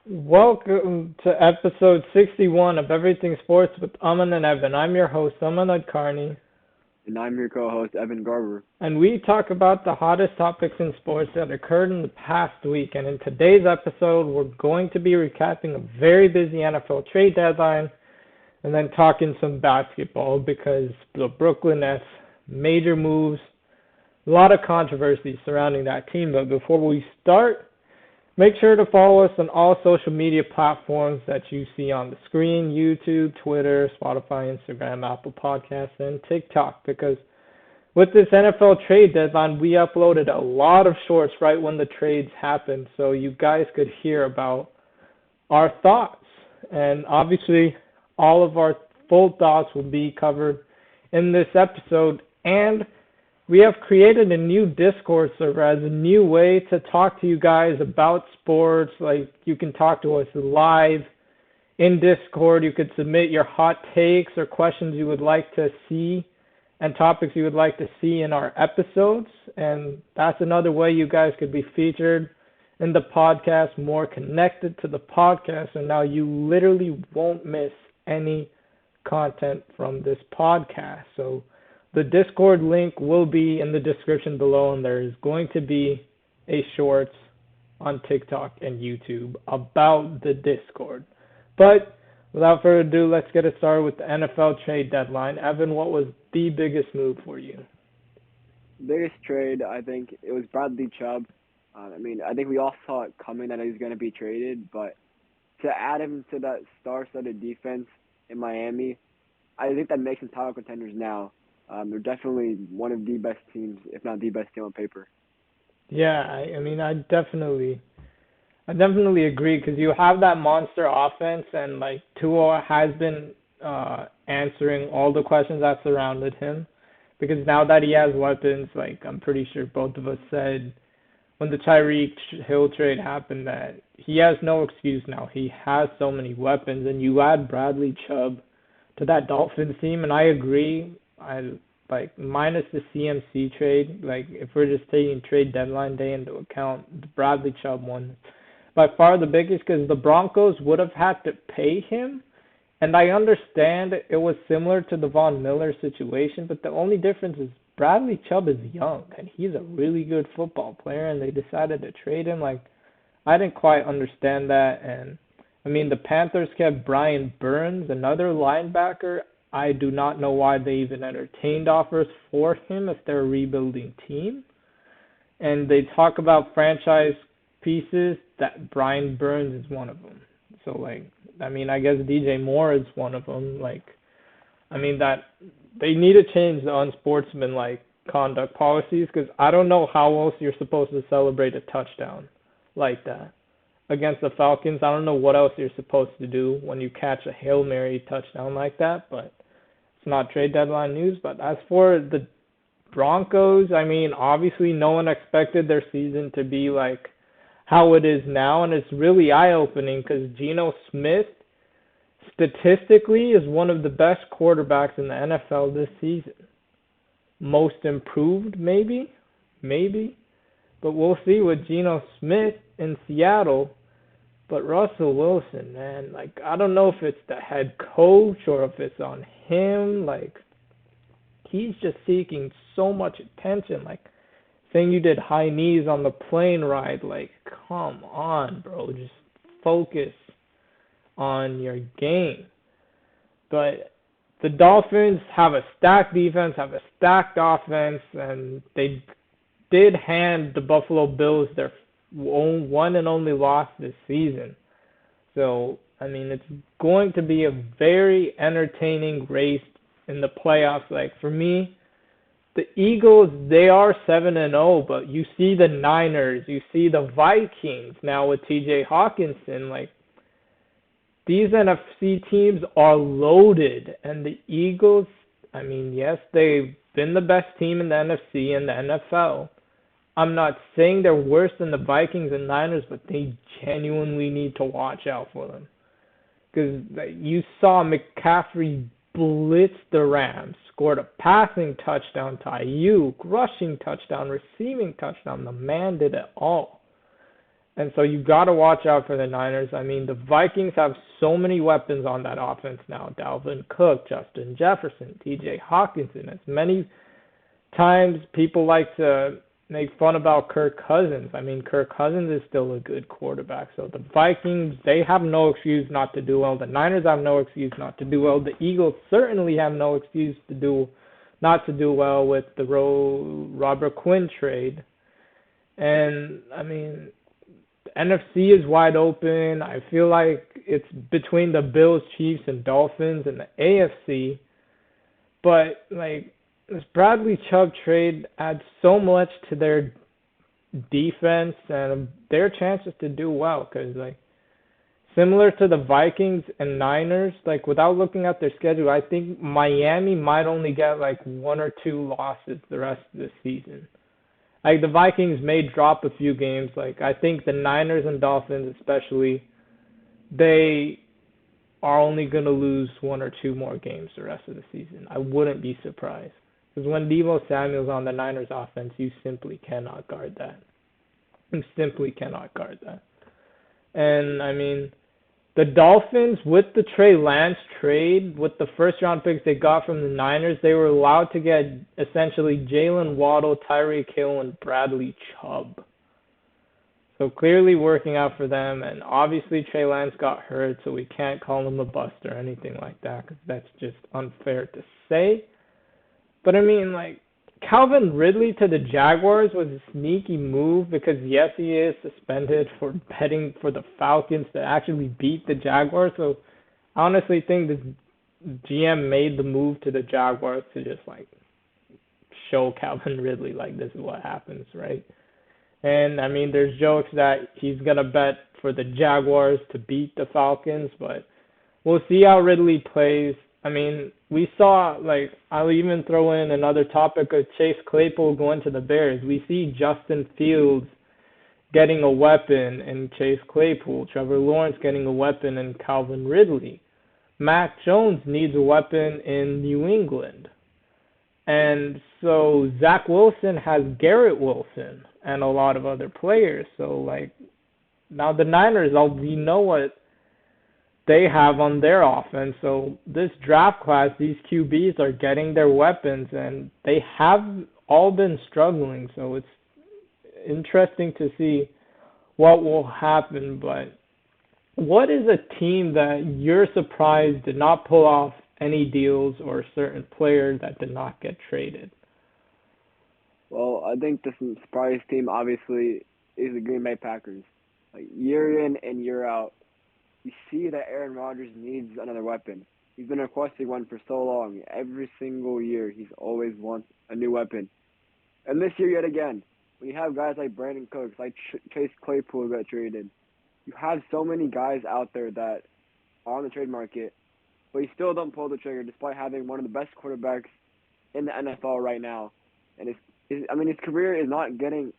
Welcome to episode 61 of Everything Sports with Aman and Evan. I'm your host, Aman Adkarni, And I'm your co-host, Evan Garber. and we talk about the hottest topics in sports that occurred in the past week. And in today's episode, we're going to be recapping a very busy NFL trade deadline and then talking some basketball because the Brooklyn Nets, major moves, a lot of controversy surrounding that team. But before we start, make sure to follow us on all social media platforms that you see on the screen: YouTube, Twitter, Spotify, Instagram, Apple Podcasts, and TikTok. Because with this NFL trade deadline, we uploaded a lot of shorts right when the trades happened so you guys could hear about our thoughts. And obviously, all of our full thoughts will be covered in this episode. And we have created a new Discord server as a new way to talk to you guys about sports. Like, you can talk to us live in Discord. You could submit your hot takes or questions you would like to see and topics you would like to see in our episodes. And that's another way you guys could be featured in the podcast, more connected to the podcast. And now you literally won't miss any content from this podcast. So the Discord link will be in the description below, and there is going to be a shorts on TikTok and YouTube about the Discord. But without further ado, let's get it started with the NFL trade deadline. Evan, what was the biggest move for you? Biggest trade, I think it was Bradley Chubb. I think we all saw it coming that he was going to be traded, but to add him to that star-studded defense in Miami, I think that makes them title contenders now. They're definitely one of the best teams, if not the best team on paper. Yeah, I definitely agree because you have that monster offense, and like Tua has been answering all the questions that surrounded him. Because now that he has weapons, like I'm pretty sure both of us said when the Tyreek Hill trade happened that he has no excuse now. He has so many weapons, and you add Bradley Chubb to that Dolphins team, and I agree. I like minus the CMC trade. Like if we're just taking trade deadline day into account, the Bradley Chubb one by far the biggest because the Broncos would have had to pay him. And I understand it was similar to the Von Miller situation, but the only difference is Bradley Chubb is young and he's a really good football player, and they decided to trade him. Like, I didn't quite understand that. And I mean, the Panthers kept Brian Burns, another linebacker. I do not know why they even entertained offers for him if they're a rebuilding team. And they talk about franchise pieces, that Brian Burns is one of them. So, like, I mean, I guess DJ Moore is one of them. Like, I mean, that they need to change the unsportsmanlike conduct policies because I don't know how else you're supposed to celebrate a touchdown like that against the Falcons. I don't know what else you're supposed to do when you catch a Hail Mary touchdown like that, but it's not trade deadline news. But as for the Broncos, I mean, obviously no one expected their season to be like how it is now, and it's really eye-opening because Geno Smith statistically is one of the best quarterbacks in the NFL this season. Most improved, maybe, but we'll see with Geno Smith in Seattle. But Russell Wilson, man, like I don't know if it's the head coach or if it's on him. Like he's just seeking so much attention. Like saying you did high knees on the plane ride. Like come on, bro, just focus on your game. But the Dolphins have a stacked defense, have a stacked offense, and they did hand the Buffalo Bills their one and only loss this season. So, I mean, it's going to be a very entertaining race in the playoffs. Like, for me, the Eagles, they are 7-0, but you see the Niners, you see the Vikings now with TJ Hawkinson. Like, these NFC teams are loaded, and the Eagles, I mean, yes, they've been the best team in the NFC and the NFL. I'm not saying they're worse than the Vikings and Niners, but they genuinely need to watch out for them. Because you saw McCaffrey blitz the Rams, scored a passing touchdown to Ayuk, rushing touchdown, receiving touchdown. The man did it all. And so you got to watch out for the Niners. I mean, the Vikings have so many weapons on that offense now. Dalvin Cook, Justin Jefferson, TJ Hawkinson. As many times people like to make fun about Kirk Cousins. I mean, Kirk Cousins is still a good quarterback. So the Vikings, they have no excuse not to do well. The Niners have no excuse not to do well. The Eagles certainly have no excuse not to do well with the Robert Quinn trade. And I mean, the NFC is wide open. I feel like it's between the Bills, Chiefs, and Dolphins and the AFC. But like, this Bradley Chubb trade adds so much to their defense and their chances to do well. Because like, similar to the Vikings and Niners, like without looking at their schedule, I think Miami might only get like 1 or 2 losses the rest of the season. Like the Vikings may drop a few games. Like I think the Niners and Dolphins especially, they are only going to lose 1 or 2 more games the rest of the season. I wouldn't be surprised. Because when Deebo Samuel's on the Niners offense, you simply cannot guard that. You simply cannot guard that. And I mean, the Dolphins, with the Trey Lance trade, with the first round picks they got from the Niners, they were allowed to get essentially Jalen Waddle, Tyreek Hill, and Bradley Chubb. So clearly working out for them. And obviously Trey Lance got hurt, so we can't call him a bust or anything like that, because that's just unfair to say. But I mean, like, Calvin Ridley to the Jaguars was a sneaky move because, yes, he is suspended for betting for the Falcons to actually beat the Jaguars. So I honestly think the GM made the move to the Jaguars to just, like, show Calvin Ridley, like, this is what happens, right? And, I mean, there's jokes that he's going to bet for the Jaguars to beat the Falcons, but we'll see how Ridley plays. I mean, we saw, like, I'll even throw in another topic of Chase Claypool going to the Bears. We see Justin Fields getting a weapon in Chase Claypool, Trevor Lawrence getting a weapon in Calvin Ridley. Mac Jones needs a weapon in New England. And so Zach Wilson has Garrett Wilson and a lot of other players. So, like, now the Niners, we know what they have on their offense. So this draft class, these QBs are getting their weapons, and they have all been struggling. So it's interesting to see what will happen. But what is a team that you're surprised did not pull off any deals or a certain player that did not get traded? Well, I think the surprise team obviously is the Green Bay Packers. Like year in and year out, you see that Aaron Rodgers needs another weapon. He's been requesting one for so long. Every single year, he's always wants a new weapon. And this year, yet again, when you have guys like Brandon Cooks, like Chase Claypool got traded, you have so many guys out there that are on the trade market, but you still don't pull the trigger despite having one of the best quarterbacks in the NFL right now. And his career is not getting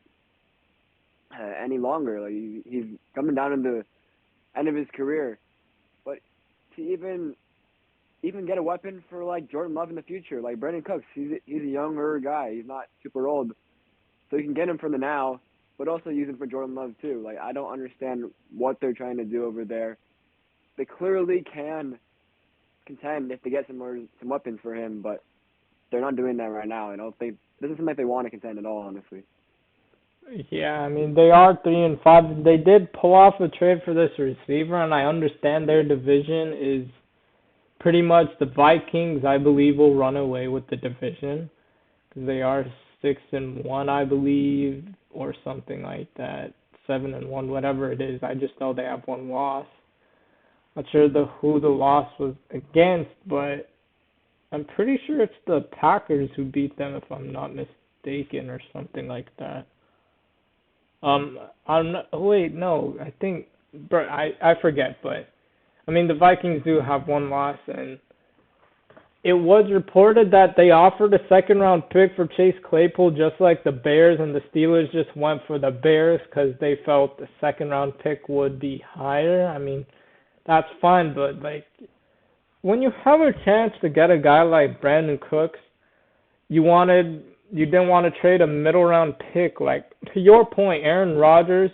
any longer. Like he's coming down in the end of his career, but to even get a weapon for like Jordan Love in the future, like Brandon Cooks, he's a younger guy, he's not super old, so you can get him for the now, but also use him for Jordan Love too. Like I don't understand what they're trying to do over there. They clearly can contend if they get some weapons for him, but they're not doing that right now. I don't think it doesn't seem like they want to contend at all, honestly. Yeah, I mean, they are 3-5. They did pull off a trade for this receiver, and I understand their division is pretty much the Vikings, I believe, will run away with the division because they are 6-1, I believe, or something like that. 7-1, whatever it is. I just know they have one loss. Not sure who the loss was against, but I'm pretty sure it's the Packers who beat them, if I'm not mistaken, or something like that. I think, bro, I forget, but I mean, the Vikings do have one loss, and it was reported that they offered a second-round pick for Chase Claypool, just like the Bears, and the Steelers just went for the Bears because they felt the second-round pick would be higher. I mean, that's fine, but like, when you have a chance to get a guy like Brandon Cooks, you didn't want to trade a middle round pick. Like, to your point, Aaron Rodgers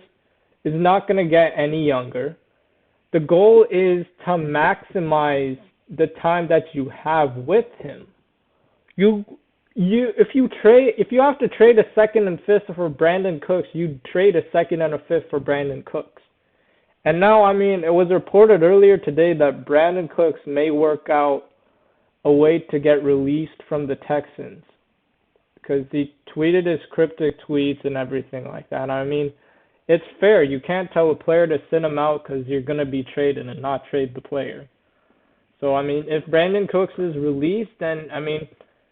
is not going to get any younger. The goal is to maximize the time that you have with him. You if you have to trade a second and fifth for Brandon Cooks, you trade a second and a fifth for Brandon Cooks. And now, I mean, it was reported earlier today that Brandon Cooks may work out a way to get released from the Texans because he tweeted his cryptic tweets and everything like that. I mean, it's fair. You can't tell a player to sit him out because you're going to be traded and not trade the player. So, I mean, if Brandon Cooks is released, then, I mean,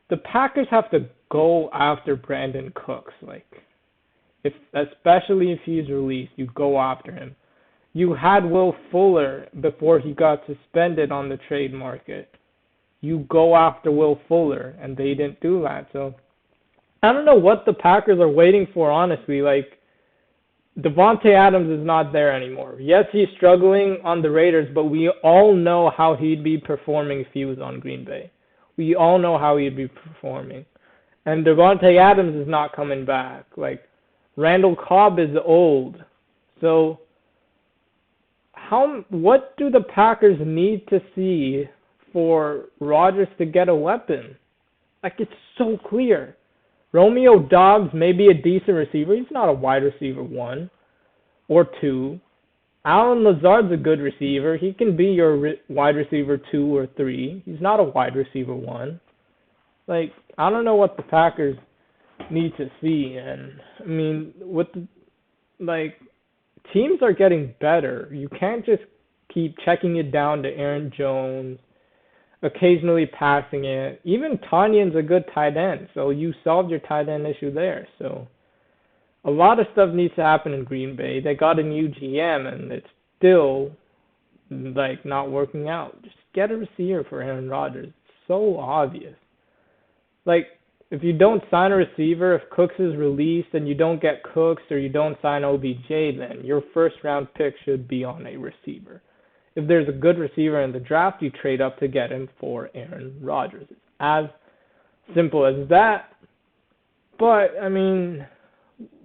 the Packers have to go after Brandon Cooks. Like, especially if he's released, you go after him. You had Will Fuller before he got suspended on the trade market. You go after Will Fuller, and they didn't do that. So, I don't know what the Packers are waiting for, honestly. Like, Devontae Adams is not there anymore. Yes, he's struggling on the Raiders, but we all know how he'd be performing if he was on Green Bay. We all know how he'd be performing. And Devontae Adams is not coming back. Like, Randall Cobb is old. So, what do the Packers need to see for Rodgers to get a weapon? Like, it's so clear. Romeo Doubs may be a decent receiver. He's not a wide receiver 1 or 2. Alan Lazard's a good receiver. He can be your wide receiver 2 or 3. He's not a wide receiver 1. Like, I don't know what the Packers need to see. And, I mean, teams are getting better. You can't just keep checking it down to Aaron Jones, occasionally passing it. Even Tanyan's a good tight end, so you solved your tight end issue there. So a lot of stuff needs to happen in Green Bay. They got a new GM, and it's still like not working out. Just get a receiver for Aaron Rodgers. It's so obvious. Like, if you don't sign a receiver, if Cooks is released and you don't get Cooks or you don't sign OBJ, then your first round pick should be on a receiver. If there's a good receiver in the draft, you trade up to get him for Aaron Rodgers. It's as simple as that. But, I mean,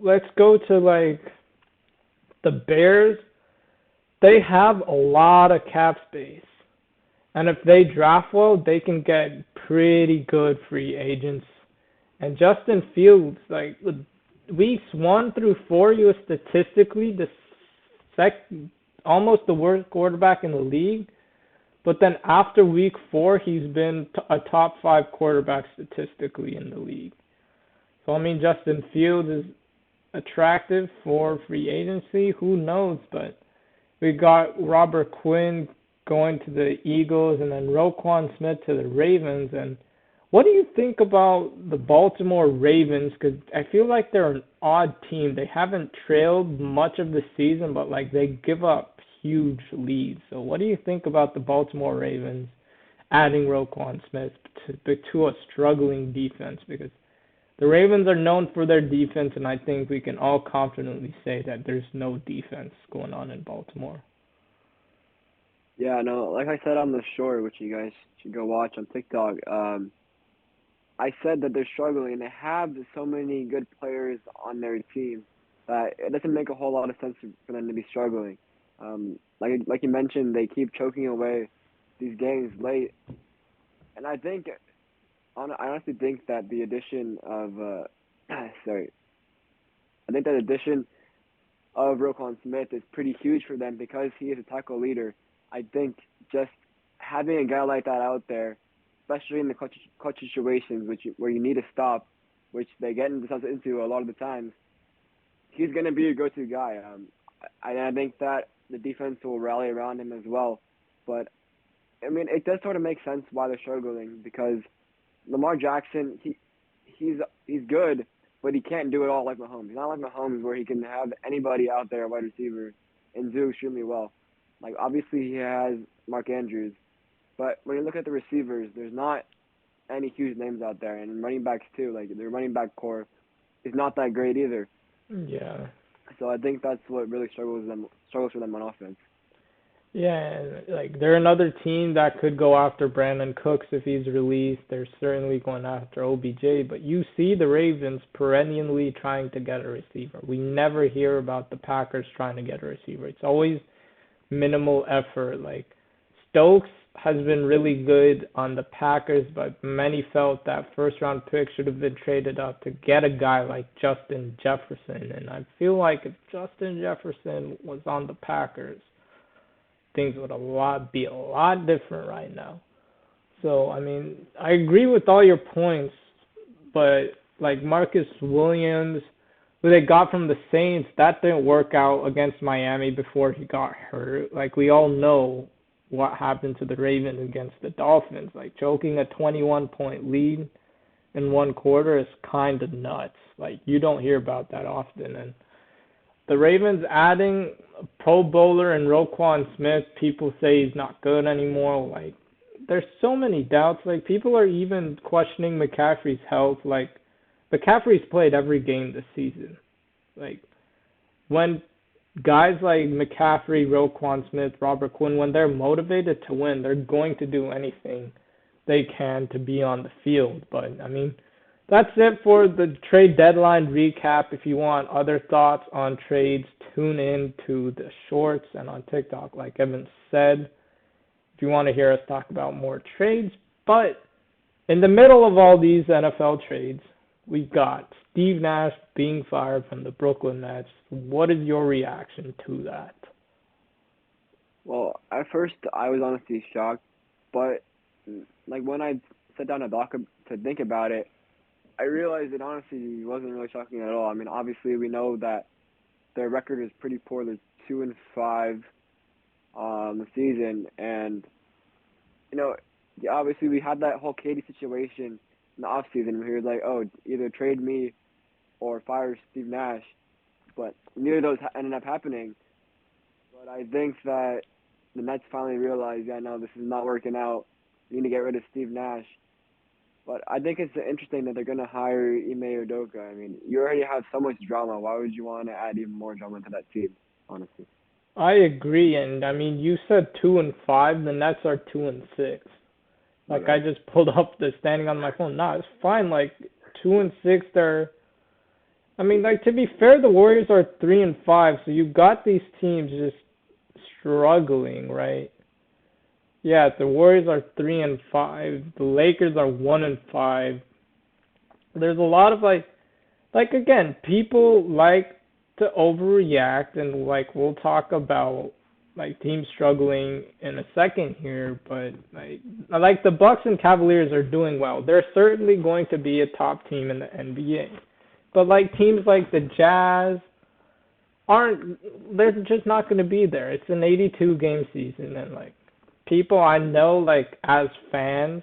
let's go to, like, the Bears. They have a lot of cap space. And if they draft well, they can get pretty good free agents. And Justin Fields, like, weeks 1 through 4, he was statistically almost the worst quarterback in the league. But then after week 4, he's been a top 5 quarterback statistically in the league. So, I mean, Justin Fields is attractive for free agency. Who knows? But we got Robert Quinn going to the Eagles and then Roquan Smith to the Ravens. And what do you think about the Baltimore Ravens? Because I feel like they're an odd team. They haven't trailed much of the season, but, like, they give up huge leads. So what do you think about the Baltimore Ravens adding Roquan Smith to a struggling defense? Because the Ravens are known for their defense, and I think we can all confidently say that there's no defense going on in Baltimore. Yeah, no, like I said on the short, which you guys should go watch on TikTok, I said that they're struggling. They have so many good players on their team that it doesn't make a whole lot of sense for them to be struggling. Like you mentioned, they keep choking away these games late, and I honestly think that the addition of I think that addition of Roquan Smith is pretty huge for them because he is a tackle leader. I think just having a guy like that out there, especially in the clutch situations where you need to stop, which they get themselves into a lot of the times, he's going to be a go-to guy. I think that the defense will rally around him as well. But, I mean, it does sort of make sense why they're struggling because Lamar Jackson, he's good, but he can't do it all like Mahomes. He's not like Mahomes where he can have anybody out there, wide receiver, and do extremely well. Like, obviously he has Mark Andrews, but when you look at the receivers, there's not any huge names out there, and running backs too. Like, their running back core is not that great either. Yeah. So I think that's what really struggles for them on offense. Yeah, and like they're another team that could go after Brandon Cooks if he's released. They're certainly going after OBJ, but you see the Ravens perennially trying to get a receiver. We never hear about the Packers trying to get a receiver. It's always minimal effort. Like Stokes has been really good on the Packers, but many felt that first round pick should have been traded up to get a guy like Justin Jefferson. And I feel like if Justin Jefferson was on the Packers, things would be a lot different right now. So I mean, I agree with all your points, but like Marcus Williams, who they got from the Saints, that didn't work out against Miami before he got hurt. Like we all know what happened to the Ravens against the Dolphins. Like choking a 21-point lead in one quarter is kind of nuts. Like you don't hear about that often. And the Ravens adding a Pro Bowler and Roquan Smith, people say he's not good anymore. Like there's so many doubts. Like people are even questioning McCaffrey's health. Like McCaffrey's played every game this season. Like when guys like McCaffrey, Roquan Smith, Robert Quinn, when they're motivated to win, they're going to do anything they can to be on the field. But I mean, that's it for the trade deadline recap. If you want other thoughts on trades, tune in to the shorts and on TikTok, like Evan said, if you want to hear us talk about more trades. But in the middle of all these NFL trades, we got Steve Nash being fired from the Brooklyn Nets. What is your reaction to that? Well, at first I was honestly shocked, but like when I sat down to think about it, I realized it honestly wasn't really shocking at all. I mean, obviously we know that their record is pretty poor. They're 2-5 the season, and you know, obviously we had that whole Katie situation in the off season where he was like, "Oh, either trade me or fire Steve Nash," but neither of those ended up happening. But I think that the Nets finally realized, yeah, no, this is not working out. We need to get rid of Steve Nash. But I think it's interesting that they're going to hire Ime Udoka. I mean, you already have so much drama. Why would you want to add even more drama to that team, honestly? I agree, and I mean, you said 2-5. The Nets are 2-6. Like Okay. I just pulled up the standing on my phone. Nah, it's fine. Like 2-6, they're. I mean, like to be fair, the Warriors are 3-5. So you got these teams just struggling, right? Yeah, the Warriors are 3-5. The Lakers are 1-5. There's a lot of like again, people like to overreact, and like we'll talk about like teams struggling in a second here, but like the Bucks and Cavaliers are doing well. They're certainly going to be a top team in the NBA. But like teams like the Jazz aren't, they're just not going to be there. It's an 82 game season, and like people I know, like as fans,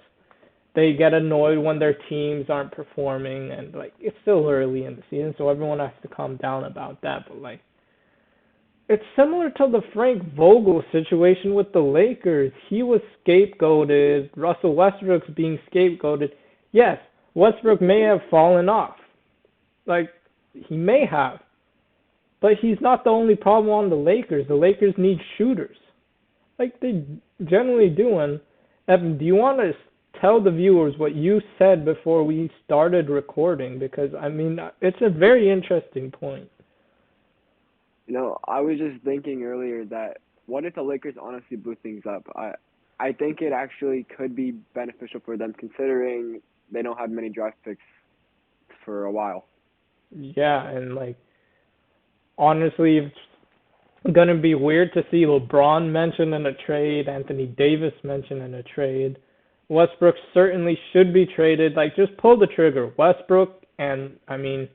they get annoyed when their teams aren't performing, and like it's still early in the season, so everyone has to calm down about that. But like it's similar to the Frank Vogel situation with the Lakers. He was scapegoated. Russell Westbrook's being scapegoated. Yes, Westbrook may have fallen off. Like he may have, but he's not the only problem on the Lakers. The Lakers need shooters, like they generally do. And Evan, do you want to tell the viewers what you said before we started recording? Because I mean, it's a very interesting point. You know, I was just thinking earlier that what if the Lakers honestly blew things up? I think it actually could be beneficial for them considering they don't have many draft picks for a while. Yeah, and like honestly, it's gonna be weird to see LeBron mentioned in a trade, Anthony Davis mentioned in a trade. Westbrook certainly should be traded. Like just pull the trigger, Westbrook, and I mean,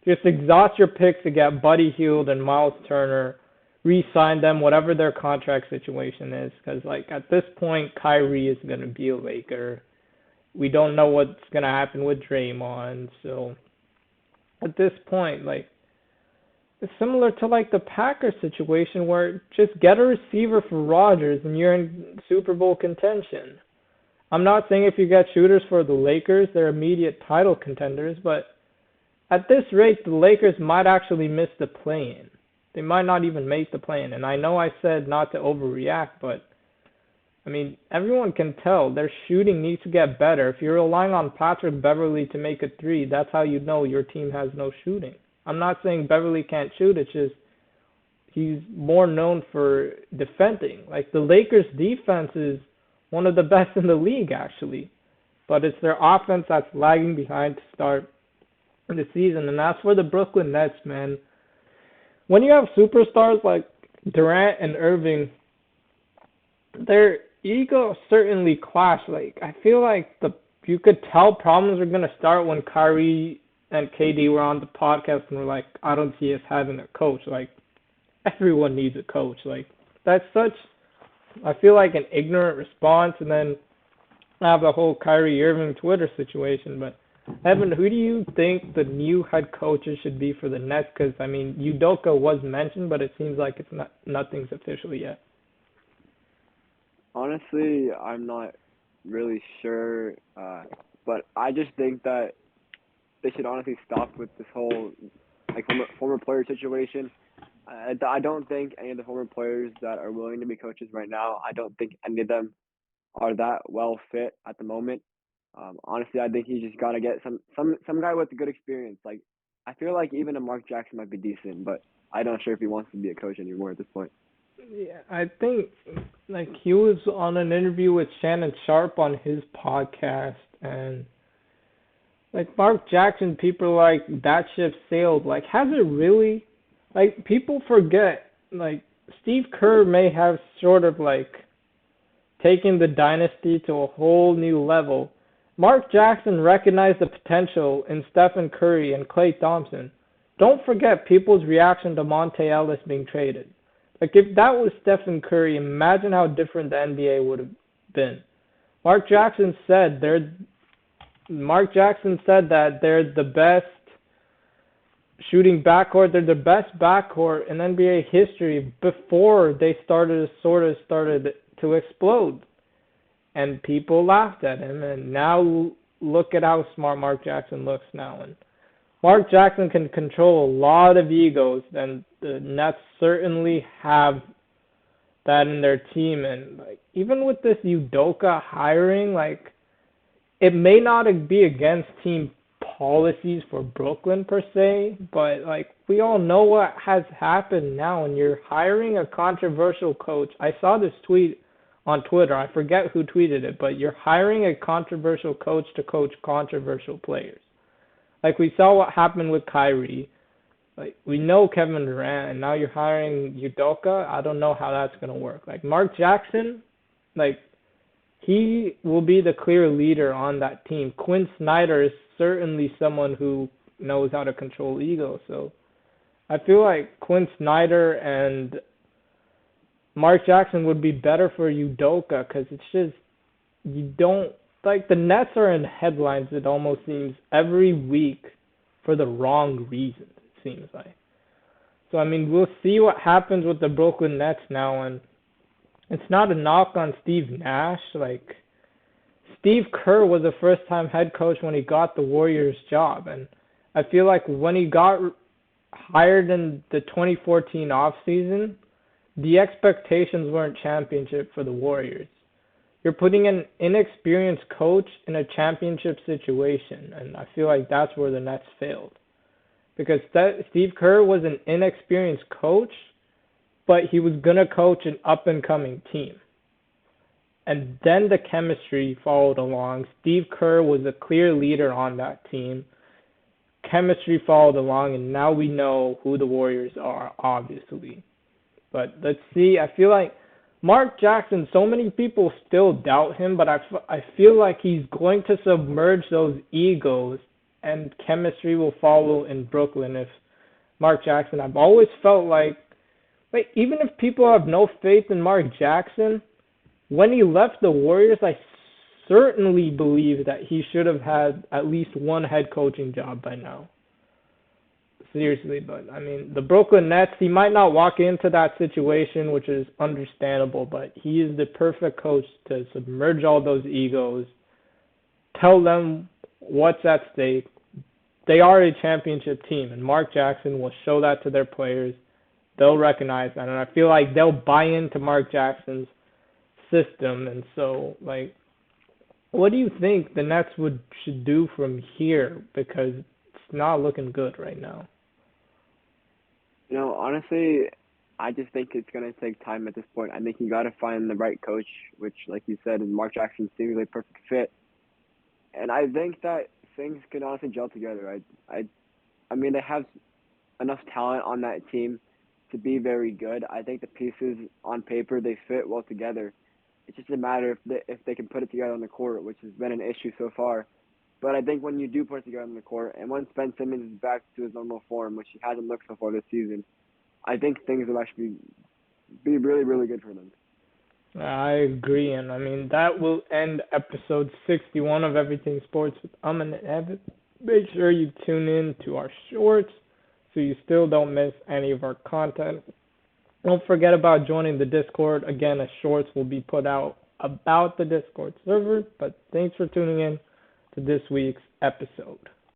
just exhaust your picks to get Buddy Hield and Miles Turner, re-sign them, whatever their contract situation is. Because like at this point, Kyrie is gonna be a Laker. We don't know what's gonna happen with Draymond, so at this point, like it's similar to like the Packers situation where just get a receiver for Rodgers and you're in Super Bowl contention. I'm not saying if you get shooters for the Lakers, they're immediate title contenders, but at this rate, the Lakers might actually miss the play-in. they might not even make the play-in. And I know I said not to overreact, but I mean, everyone can tell their shooting needs to get better. If you're relying on Patrick Beverley to make a three, that's how you know your team has no shooting. I'm not saying Beverley can't shoot, it's just he's more known for defending. Like, the Lakers' defense is one of the best in the league, actually. But it's their offense that's lagging behind to start the season. And as for the Brooklyn Nets, man, when you have superstars like Durant and Irving, their egos certainly clash. Like, I feel like you could tell problems are gonna start when Kyrie and KD were on the podcast and were like, I don't see us having a coach. Like, everyone needs a coach. Like, that's such, I feel like, an ignorant response. And then I have the whole Kyrie Irving Twitter situation. But Evan, who do you think the new head coaches should be for the Nets? Because I mean, Udoka was mentioned, but it seems like nothing's official yet. Honestly, I'm not really sure, but I just think that they should honestly stop with this whole like former player situation. I don't think any of the former players that are willing to be coaches right now, I don't think any of them are that well fit at the moment. Honestly, I think you just gotta get some guy with a good experience. Like, I feel like even a Mark Jackson might be decent, but I'm not sure if he wants to be a coach anymore at this point. Yeah, I think like he was on an interview with Shannon Sharp on his podcast, and like Mark Jackson, people are like, that ship sailed. Like, has it really? Like, people forget, like, Steve Kerr may have sort of like taken the dynasty to a whole new level. Mark Jackson recognized the potential in Stephen Curry and Klay Thompson. Don't forget people's reaction to Monte Ellis being traded. Like, if that was Stephen Curry, imagine how different the NBA would have been. Mark Jackson said that they're the best shooting backcourt. They're the best backcourt in NBA history before they started to explode. And people laughed at him. And now look at how smart Mark Jackson looks now. And Mark Jackson can control a lot of egos, and the Nets certainly have that in their team. And like, even with this Udoka hiring, like, it may not be against team policies for Brooklyn per se, but like, we all know what has happened now, and you're hiring a controversial coach. I saw this tweet on Twitter. I forget who tweeted it, but you're hiring a controversial coach to coach controversial players. Like, we saw what happened with Kyrie. Like, we know Kevin Durant, and now you're hiring Udoka. I don't know how that's going to work. Like, Mark Jackson, like, he will be the clear leader on that team. Quinn Snyder is certainly someone who knows how to control ego. So I feel like Quinn Snyder and Mark Jackson would be better for Udoka, because it's just, you don't, like, the Nets are in headlines, it almost seems, every week for the wrong reasons, it seems like. So, I mean, we'll see what happens with the Brooklyn Nets now, and it's not a knock on Steve Nash. Like, Steve Kerr was a first-time head coach when he got the Warriors job, and I feel like when he got hired in the 2014 offseason, the expectations weren't championship for the Warriors. You're putting an inexperienced coach in a championship situation, and I feel like that's where the Nets failed. Because Steve Kerr was an inexperienced coach, but he was going to coach an up-and-coming team. And then the chemistry followed along. Steve Kerr was a clear leader on that team. Chemistry followed along, and now we know who the Warriors are, obviously. But let's see. I feel like Mark Jackson, so many people still doubt him, but I feel like he's going to submerge those egos, and chemistry will follow in Brooklyn if Mark Jackson. I've always felt like even if people have no faith in Mark Jackson, when he left the Warriors, I certainly believe that he should have had at least one head coaching job by now. Seriously, but I mean, the Brooklyn Nets, he might not walk into that situation, which is understandable, but he is the perfect coach to submerge all those egos, tell them what's at stake. They are a championship team, and Mark Jackson will show that to their players, they'll recognize that, and I feel like they'll buy into Mark Jackson's system. And so, like, what do you think the Nets should do from here? Because it's not looking good right now. Honestly, I just think it's going to take time at this point. I think you got to find the right coach, which, like you said, Mark Jackson seems like a perfect fit. And I think that things can honestly gel together. I mean, they have enough talent on that team to be very good. I think the pieces on paper, they fit well together. It's just a matter if they can put it together on the court, which has been an issue so far. But I think when you do put it together on the court, and once Ben Simmons is back to his normal form, which he hasn't looked so far this season, I think things will actually be really, really good for them. I agree, and I mean that will end episode 61 of Everything Sports with Aman and Evan. Make sure you tune in to our shorts so you still don't miss any of our content. Don't forget about joining the Discord. Again, a shorts will be put out about the Discord server. But thanks for tuning in to this week's episode.